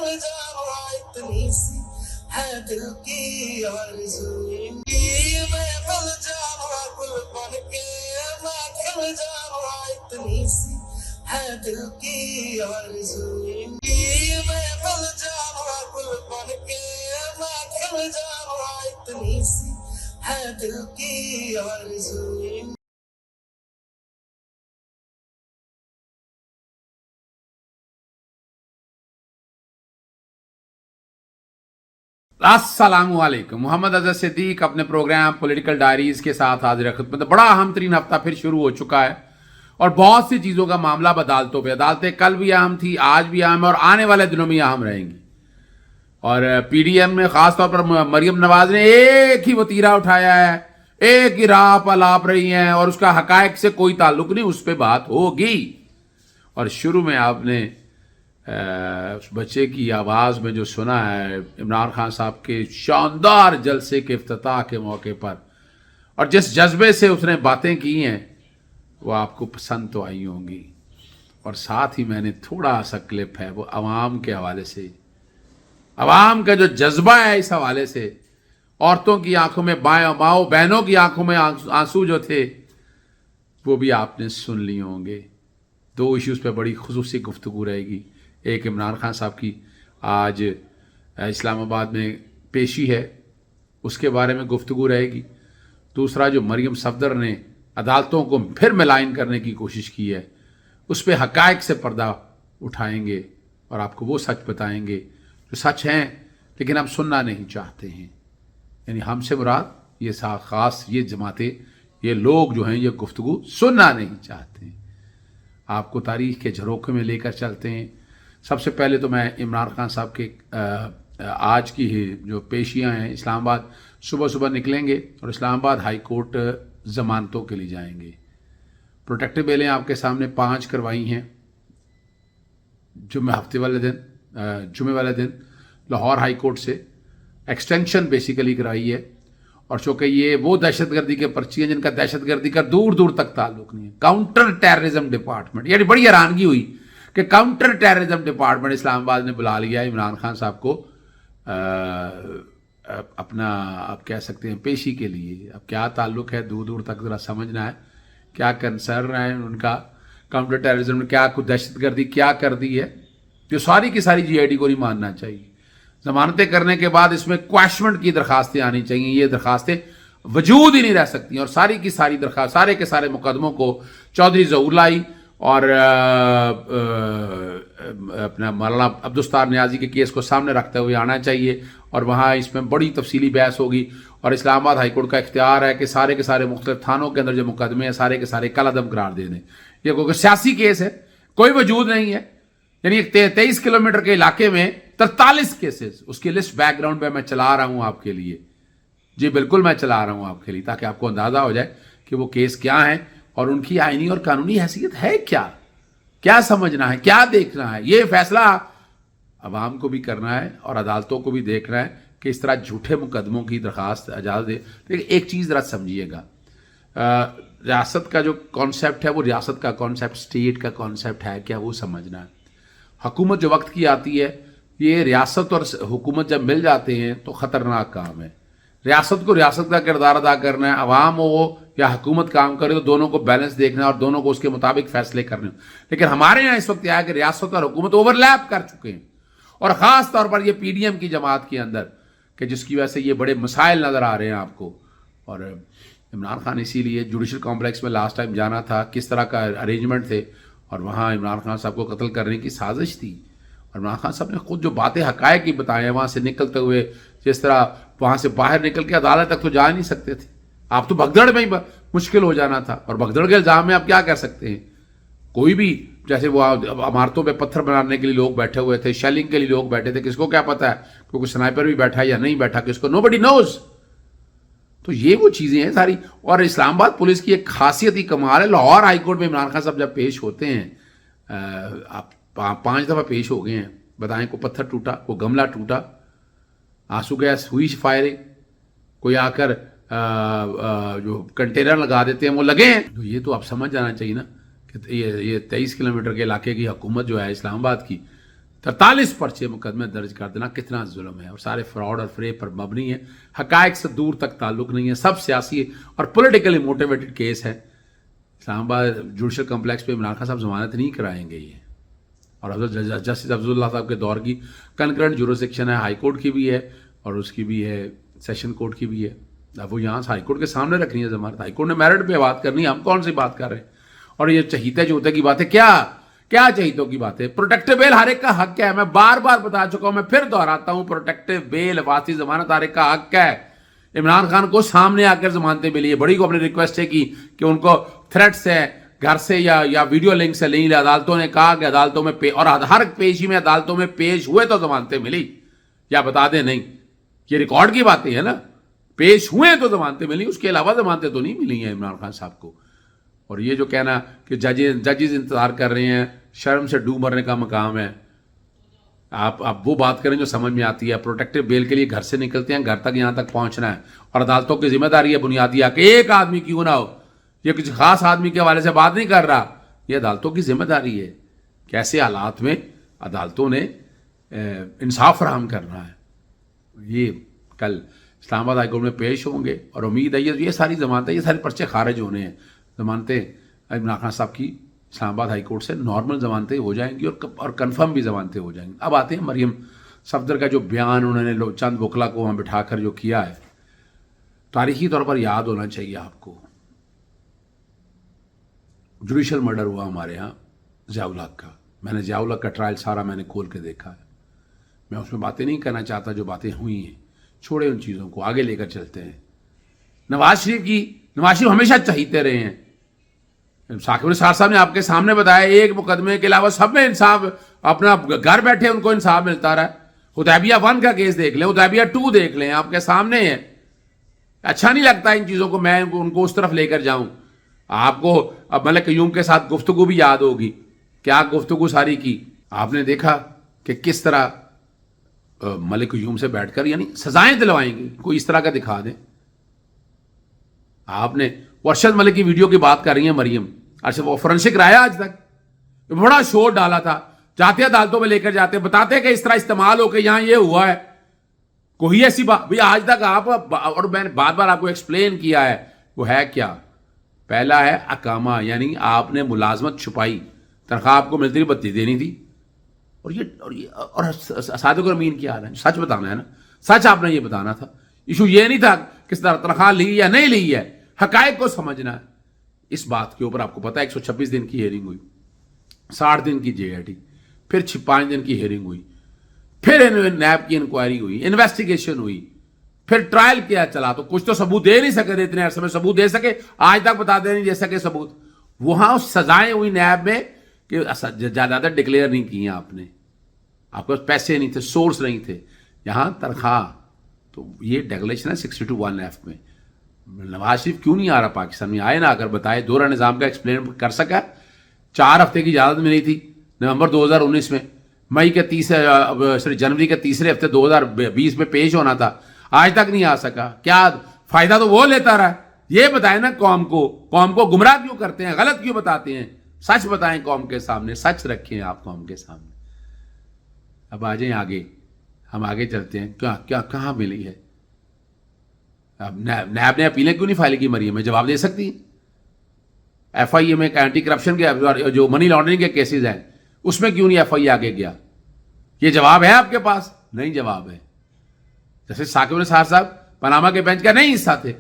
महफिल जावा इतनी सी है दिल की आरज़ू, महफिल जावा गुल बन के महफिल जावा इतनी सी है दिल की आरज़ू, महफिल जावा गुल बन के महफिल जावा इतनी सी है दिल की आरज़ू। अस्सलामुअलैकुम। मोहम्मद अज़हर सिद्दीक अपने प्रोग्राम पॉलिटिकल डायरीज़ के साथ हाजिर खिदमत। बड़ा अहम तरीन हफ्ता फिर शुरू हो चुका है और बहुत सी चीज़ों का मामला अदालतों पे। अदालतें कल भी अहम थी, आज भी अहम और आने वाले दिनों में अहम रहेंगी। और PDM में ख़ास तौर पर मरियम नवाज ने एक ही वतीरा उठाया है, एक ही राह पर लाप रही हैं और उसका हकायक से कोई ताल्लुक नहीं, उस पर बात होगी। और शुरू में आपने उस बच्चे की आवाज़ में जो सुना है इमरान खान साहब के शानदार जलसे के इफ्तिताह के मौके पर, और जिस जज्बे से उसने बातें की हैं वो आपको पसंद तो आई होंगी। और साथ ही मैंने थोड़ा सा क्लिप है वो अवाम के हवाले से, अवाम का जो जज्बा है इस हवाले से, औरतों की आंखों में माओ बहनों की आंखों में आंसू जो थे वो भी आपने सुन लिए होंगे। दो इश्यूज़ पे बड़ी खुसूसी गुफ्तगू रहेगी। एक इमरान खान साहब की आज इस्लामाबाद में पेशी है, उसके बारे में गुफ्तगू रहेगी। दूसरा जो मरियम सफदर ने अदालतों को फिर मिलाइन करने की कोशिश की है उस पर हकायक से पर्दा उठाएंगे और आपको वो सच बताएंगे जो सच हैं लेकिन हम सुनना नहीं चाहते हैं। यानी हमसे मुराद ये ख़ास ये जमातें, ये लोग जो हैं ये गुफ्तगू सुनना नहीं चाहते हैं। आपको तारीख़ के झरोखे में लेकर चलते हैं। सबसे पहले तो मैं इमरान खान साहब के आज की ही जो पेशियां हैं, इस्लामाबाद सुबह सुबह निकलेंगे और इस्लामाबाद हाई कोर्ट ज़मानतों के लिए जाएंगे। प्रोटेक्टिव बेलें आपके सामने 5 करवाई हैं। जुमे वाले दिन लाहौर हाई कोर्ट से एक्सटेंशन बेसिकली कराई है। और चूँकि ये वो दहशतगर्दी के पर्ची हैं जिनका दहशतगर्दी का दूर दूर तक ताल्लुक नहीं है। काउंटर टेररिज्म डिपार्टमेंट, यानी बड़ी हैरानगी हुई कि काउंटर टेररिज्म डिपार्टमेंट इस्लामाबाद ने बुला लिया इमरान खान साहब को अपना आप कह सकते हैं पेशी के लिए। अब क्या ताल्लुक है दूर दूर तक ज़रा समझना है, क्या कंसर्न है उनका। काउंटर टेररिज्म ने क्या कुछ दहशतगर्दी क्या कर दी है जो सारी की सारी GID को नहीं मानना चाहिए। ज़मानतें करने के बाद इसमें क्वैशमेंट की दरखास्तें आनी चाहिए। ये दरखास्तें वजूद ही नहीं रह सकती और सारी की सारी दरखास्त सारे के सारे मुकदमों को चौधरी ज़हूरलाई और अपना मौलाना अब्दुस्तार नियाजी के केस को सामने रखते हुए आना चाहिए। और वहाँ इसमें बड़ी तफसीली बहस होगी। और इस्लामाबाद हाई कोर्ट का इख्तियार है कि सारे के सारे मुख्तलिफ थानों के अंदर जो मुकदमे हैं सारे के सारे कलअदम करार दे दें। ये क्योंकि सियासी केस है, कोई वजूद नहीं है। यानी 23 किलोमीटर के इलाके में 43 केसेस, उसकी लिस्ट बैकग्राउंड पे मैं चला रहा हूँ आपके लिए। जी बिल्कुल मैं चला रहा हूँ आपके लिए ताकि आपको अंदाज़ा हो जाए कि वो केस क्या हैं और उनकी आईनी और कानूनी हैसियत है क्या समझना है, क्या देखना है। ये फैसला अवाम को भी करना है और अदालतों को भी देखना है कि इस तरह झूठे मुकदमों की दरखास्त इजाज़त दे। लेकिन एक चीज़ ज़रा समझिएगा, रियासत का जो कॉन्सेप्ट है वो रियासत का कॉन्सेप्ट, स्टेट का कॉन्सेप्ट है क्या, वो समझना है। हुकूमत जो वक्त की आती है, ये रियासत और हुकूमत जब मिल जाते हैं तो ख़तरनाक काम है। रियासत को रियासत का किरदार अदा करना है, अवाम हो या हुकूमत काम करे तो दोनों को बैलेंस देखना है और दोनों को उसके मुताबिक फैसले करने। लेकिन हमारे यहाँ इस वक्त यह है कि रियासत और हुकूमत ओवरलैप कर चुके हैं और ख़ास तौर पर ये PDM की जमात के अंदर, कि जिसकी वजह से ये बड़े मसाइल नज़र आ रहे हैं आपको। और इमरान खान इसीलिए जुडिशल कॉम्प्लेक्स में लास्ट टाइम जाना था, किस तरह का अरेंजमेंट थे और वहाँ इमरान खान साहब को कत्ल करने की साजिश थी। और इमरान खान साहब ने खुद जो बातें हकायक की बताए हैं, वहाँ से निकलते हुए जिस तरह वहाँ से बाहर निकल के अदालत तक तो जा नहीं सकते थे, आप तो भगदड़ में ही मुश्किल हो जाना था। और भगदड़ के इल्ज़ाम में आप क्या कर सकते हैं, कोई भी, जैसे वो इमारतों पे पत्थर बनाने के लिए लोग बैठे हुए थे, शेलिंग के लिए लोग बैठे थे, किसको क्या पता है क्योंकि स्नाइपर भी बैठा है या नहीं बैठा, किसको, नोबडी नोज। तो ये वो चीज़ें हैं सारी। और इस्लामाबाद पुलिस की एक खासियत ही कमाल है। लाहौर हाई कोर्ट में इमरान खान साहब जब पेश होते हैं, आप 5 दफ़ा पेश हो गए हैं, बताएं कोई पत्थर टूटा, कोई गमला टूटा, आंसू गैस हुई फायरिंग, कोई आकर जो कंटेनर लगा देते हैं वो लगे हैं। तो ये तो आप समझ जाना चाहिए ना कि ये 23 किलोमीटर के इलाके की हुकूमत जो है इस्लामाबाद की, 43 पर्चे मुकदमे दर्ज कर देना कितना जुल्म है, और सारे फ्रॉड और फ्रेब पर मबनी है, हकायक से दूर तक ताल्लुक नहीं है, सब सियासी और पॉलिटिकली मोटिवेटेड केस है। इस्लामाबाद जुडिशल कम्प्लेक्स पे इमरान खान साहब जमानत नहीं कराएंगे ये, और जस्टिस अफजुल्लाह साहब के दौर की कंकरेंट जुरिसडिक्शन है, हाई कोर्ट की भी है और उसकी भी है, सेशन कोर्ट की भी है। अब वो यहाँ से हाई कोर्ट के सामने रखनी है जमानत, हाई कोर्ट ने मेरिट पे बात करनी है, हम कौन सी बात कर रहे हैं। और ये चहीते चूते की बात है, क्या चहीतों की बात है। प्रोटेक्टिव बेल हर एक का हक है, मैं बार बार बता चुका हूं, मैं फिर दोहराता हूं, प्रोटेक्टिव बेल वासी जमानत हर एक का हक है। इमरान खान को सामने आकर जमानतें मिली है, बड़ी को अपनी रिक्वेस्ट है कि उनको थ्रेट्स है घर से या वीडियो लिंक से नहीं, अदालतों ने कहा कि अदालतों में और हर पेशी में अदालतों में पेश हुए तो जमानतें मिली, या बता दें नहीं, ये रिकॉर्ड की बातें है ना, पेश हुए तो जमानतें मिली, उसके अलावा जमानतें तो नहीं मिली हैं इमरान खान साहब को। और ये जो कहना कि जजेस इंतजार कर रहे हैं, शर्म से डूब मरने का मकाम है। आप वो बात करें जो समझ में आती है। प्रोटेक्टिव बेल के लिए घर से निकलते हैं, घर तक यहाँ तक पहुंचना है, और अदालतों की जिम्मेदारी है बुनियादी आके एक आदमी क्यों ना हो, ये किसी खास आदमी के हवाले से बात नहीं कर रहा, ये अदालतों की जिम्मेदारी है कैसे हालात में अदालतों ने इंसाफ फराहम करना है। ये कल इस्लामाबाद हाईकोर्ट में पेश होंगे और उम्मीद है ये सारी जमानतें, ये सारे पर्चे खारिज होने हैं, जमानतें इमरान खान साहब की इस्लामाबाद हाई कोर्ट से नॉर्मल जमानतें हो जाएंगी और कंफर्म भी जमानतें हो जाएंगी। अब आते हैं मरियम सफदर का जो बयान उन्होंने चंद वकला को वहाँ बिठाकर जो किया है, तारीखी तौर पर याद होना चाहिए आपको। जुडिशल मर्डर हुआ हमारे यहाँ ज़ियाउल हक का, मैंने ज़ियाउल हक का ट्रायल सारा मैंने खोल के देखा है, मैं उसमें बातें नहीं करना चाहता जो बातें हुई हैं, छोड़े उन चीज़ों को, आगे लेकर चलते हैं। नवाज शरीफ हमेशा चाहते रहे हैं। साकिब निसार साहब ने आपके सामने बताया, एक मुकदमे के अलावा सब में इंसाफ, अपना घर बैठे उनको इंसाफ मिलता रहा। हुदैबिया 1 का केस देख लें, हुदैबिया 2 देख लें, आपके सामने है। अच्छा नहीं लगता इन चीज़ों को मैं उनको उस तरफ लेकर जाऊं। आपको अब मलिक क़य्यूम के साथ गुफ्तगू भी याद होगी, क्या गुफ्तगू सारी की आपने देखा कि किस तरह मलिक क़य्यूम से बैठकर यानी सजाएं दिलवाएंगे, कोई इस तरह का दिखा दें। आपने अरशद मलिक की वीडियो की बात कर रही है मरियम, अच्छा वो फोरेंसिक राय आज तक बड़ा शोर डाला था, जाते अदालतों में लेकर जाते, बताते कि इस तरह इस्तेमाल हो के यहां ये हुआ है, कोई ऐसी बात भाई आज तक आप, और मैंने बार बार आपको एक्सप्लेन किया है, वो है क्या। पहला है अकामा, यानी आपने मुलाजमत छुपाई, तनख्वाह आपको मिलती थी, बत्ती देनी थी, और सादिक और अमीन क्या आ रहा है, सच बताना है ना, सच आपने ये बताना था। इशू ये नहीं था किस तरह तनख्वाह ली या नहीं ली है, हकायक को समझना है। इस बात के ऊपर आपको पता है 126 दिन की हियरिंग हुई, 60 दिन की जेआईटी, फिर 5 दिन की हियरिंग हुई, फिर नैब की इंक्वायरी हुई, इन्वेस्टिगेशन हुई, फिर ट्रायल किया चला, तो कुछ तो सबूत दे नहीं सके थे, इतने अरसे में सबूत दे सके, आज तक बता दे नहीं दे सके सबूत। वहां सजाएं हुई नैब में कि जायदाद डिक्लेयर नहीं की हैं आपने, आपके पास पैसे नहीं थे, सोर्स नहीं थे, यहां तनख्वाह, तो ये डेक्लेरेशन है 62(1)(f) में। नवाज शरीफ क्यों नहीं आ रहा पाकिस्तान में, आए ना, अगर बताए, दोहरा निज़ाम का एक्सप्लेन कर सका। 4 हफ्ते की इजाज़त मिली थी नवंबर 2019 में, जनवरी के तीसरे हफ्ते 2020 में पेश होना था, आज तक नहीं आ सका। क्या फायदा तो वो लेता रहा, ये बताए ना कौम को गुमराह क्यों करते हैं, गलत क्यों बताते हैं, सच बताएं कौम के सामने, सच रखें आप कौम के सामने। अब आ जाएं आगे, हम आगे चलते हैं, क्या कहाँ मिली है। अब नैब ने अपीलें क्यों नहीं फाइल की मरियम में, जवाब दे सकती है। FIA में एंटी करप्शन के जो मनी लॉन्ड्रिंग के केसेस हैं उसमें क्यों नहीं FIA आगे गया, ये जवाब है आपके पास, नहीं जवाब है। जस्टिस साकिब निसार साहब पनामा के बेंच का नहीं हिस्सा थे,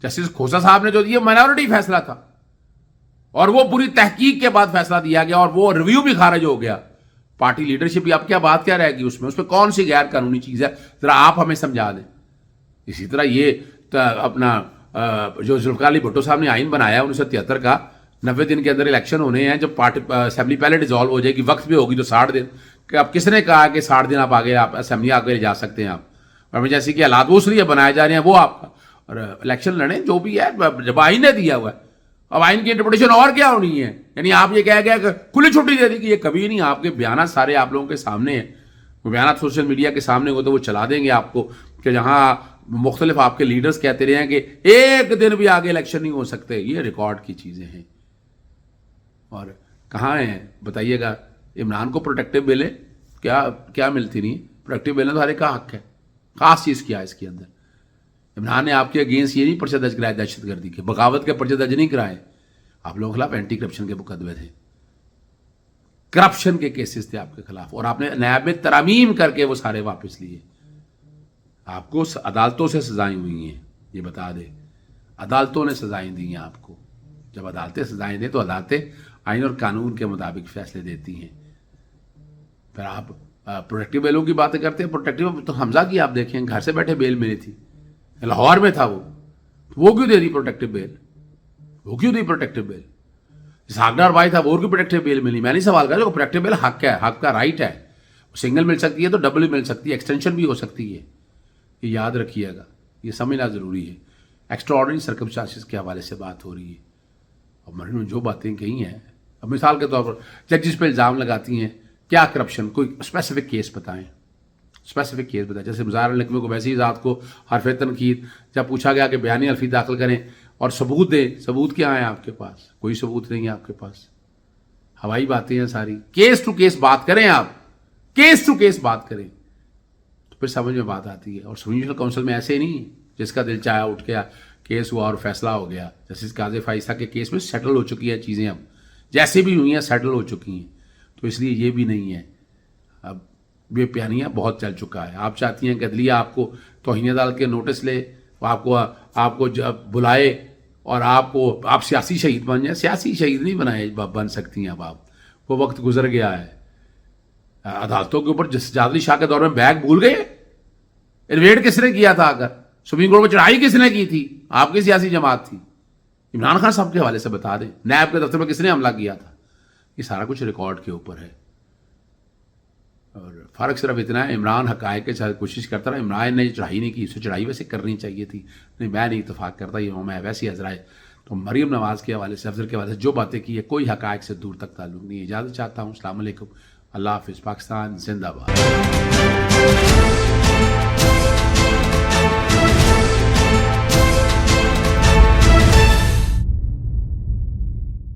जस्टिस खोसा साहब ने जो दिया माइनॉरिटी फैसला था, और वो पूरी तहकीक के बाद फैसला दिया गया, और वो रिव्यू भी खारिज हो गया। पार्टी लीडरशिप, अब क्या बात क्या रहेगी उसमें कौन सी गैर कानूनी चीज है, जरा आप हमें समझा दें। इसी तरह ये अपना जो जुल्फ़िकार अली भुट्टो साहब ने आइन बनाया 1973 का, 90 दिन के अंदर इलेक्शन होने हैं, जब पार्टी असेंबली पहले डिसॉल्व हो जाएगी, वक्त भी होगी तो 60 दिन, कि अब किसने कहा कि 60 दिन आप आगे, आप असेंबली आगे ले जा सकते हैं आप, और जैसे कि हालात वो इसलिए बनाए जा रहे हैं, वो आपका, और इलेक्शन लड़े जो भी है, जब आइन ने दिया हुआ है, अब आइन की इंटरप्रिटेशन और क्या होनी है, यानी आप ये कह गया खुली छुट्टी दे दी, कि ये कभी नहीं, आपके बयान सारे आप लोगों के सामने हैं, वो बयान सोशल मीडिया के सामने हो तो वो चला देंगे आपको, कि जहाँ मुख्तलिफ आपके लीडर्स कहते रहे हैं कि एक दिन भी आगे इलेक्शन नहीं हो सकते, ये रिकॉर्ड की चीज़ें हैं। और कहाँ हैं बताइएगा, इमरान को प्रोटेक्टिव मिले, کیا ملتی نہیں. پروڈکٹیو بیل نے تو ہر ایک کا حق ہے. خاص چیز کیا ہے اس کے اندر؟ عمران نے آپ کے اگینسٹ یہ نہیں پرچہ درج کرائے دہشت گردی کے, بغاوت کے پرچہ درج نہیں کرائے. آپ لوگوں کے خلاف اینٹی کرپشن کے مقدمے تھے, کرپشن کے کیسز تھے آپ کے خلاف, اور آپ نے نیب میں ترامیم کر کے وہ سارے واپس لیے. آپ کو عدالتوں سے سزائیں ہوئی ہیں, یہ بتا دے, عدالتوں نے سزائیں دی ہیں آپ کو. جب عدالتیں سزائیں دیں تو عدالتیں آئین اور قانون کے مطابق فیصلے دیتی ہیں. پھر آپ پروٹیکٹیو بیلوں کی باتیں کرتے ہیں. پروٹیکٹیو تو حمزہ کی آپ دیکھیں, گھر سے بیٹھے بیل ملی تھی, لاہور میں تھا وہ کیوں دے دی پروٹیکٹیو بیل؟ وہ کیوں دی پروٹیکٹیو بیل؟ اسحاق ڈار بھائی تھا, وہ کیوں پروٹیکٹیو بیل ملی؟ میں نہیں سوال کر رہا, پروٹیکٹیو بیل حق ہے, حق کا رائٹ ہے. سنگل مل سکتی ہے تو ڈبل مل سکتی ہے, ایکسٹینشن بھی ہو سکتی ہے. یہ یاد رکھیے گا, یہ سمجھنا ضروری ہے. ایکسٹرا آرڈنری سرکمسٹانسز کے حوالے سے بات ہو رہی ہے, اور مرحوم نے جو باتیں کہی ہیں, اب مثال کے طور پر ججز پہ الزام لگاتی ہیں, کیا کرپشن, کوئی اسپیسیفک کیس بتائیں, اسپیسیفک کیس بتائیں. جیسے مظاہر الحکمہ کو ویسے ہی ذات کو حرف تنقید, جب پوچھا گیا کہ بیانی الفی داخل کریں اور ثبوت دیں, ثبوت کیا ہے آپ کے پاس؟ کوئی ثبوت نہیں ہے آپ کے پاس, ہوائی باتیں ہیں ساری. کیس ٹو کیس بات کریں آپ, کیس ٹو کیس بات کریں تو پھر سمجھ میں بات آتی ہے. اور سپریم جوڈیشل کونسل میں ایسے نہیں جس کا دل چاہا اٹھ گیا, کیس ہوا اور فیصلہ ہو گیا. جسٹس قاضی فائزہ کے کیس میں سیٹل ہو چکی ہیں چیزیں, اب جیسے بھی ہوئی ہیں سیٹل ہو چکی ہیں, تو اس لیے یہ بھی نہیں ہے. اب بے پیانیاں بہت چل چکا ہے. آپ چاہتی ہیں کہ عدلیہ آپ کو توہین عدالت کے نوٹس لے, آپ کو جب بلائے اور آپ سیاسی شہید بن جائیں. سیاسی شہید نہیں بن سکتی ہیں اب آپ, وہ وقت گزر گیا ہے. عدالتوں کے اوپر جسٹس عدلی شاہ کے دور میں بیگ بھول گئے؟ انویڈ کس نے کیا تھا؟ اگر سپریم کورٹ میں چڑھائی کس نے کی تھی؟ آپ کی سیاسی جماعت تھی. عمران خان صاحب کے حوالے سے بتا دیں, نیب کے دفتر میں کس نے حملہ کیا تھا؟ یہ سارا کچھ ریکارڈ کے اوپر ہے. اور فرق صرف اتنا ہے, عمران حقائق کے ساتھ کوشش کرتا رہا. عمران نے چڑھائی نہیں کی, اسے چڑھائی ویسے کرنی چاہیے تھی. نہیں, میں نہیں اتفاق کرتا, یہ میں ویسے حضرائے. تو مریم نواز کے حوالے سے, افضل کے حوالے سے جو باتیں کی ہے, کوئی حقائق سے دور تک تعلق نہیں ہے. اجازت چاہتا ہوں. السلام علیکم, اللہ حافظ. پاکستان زندہ باد.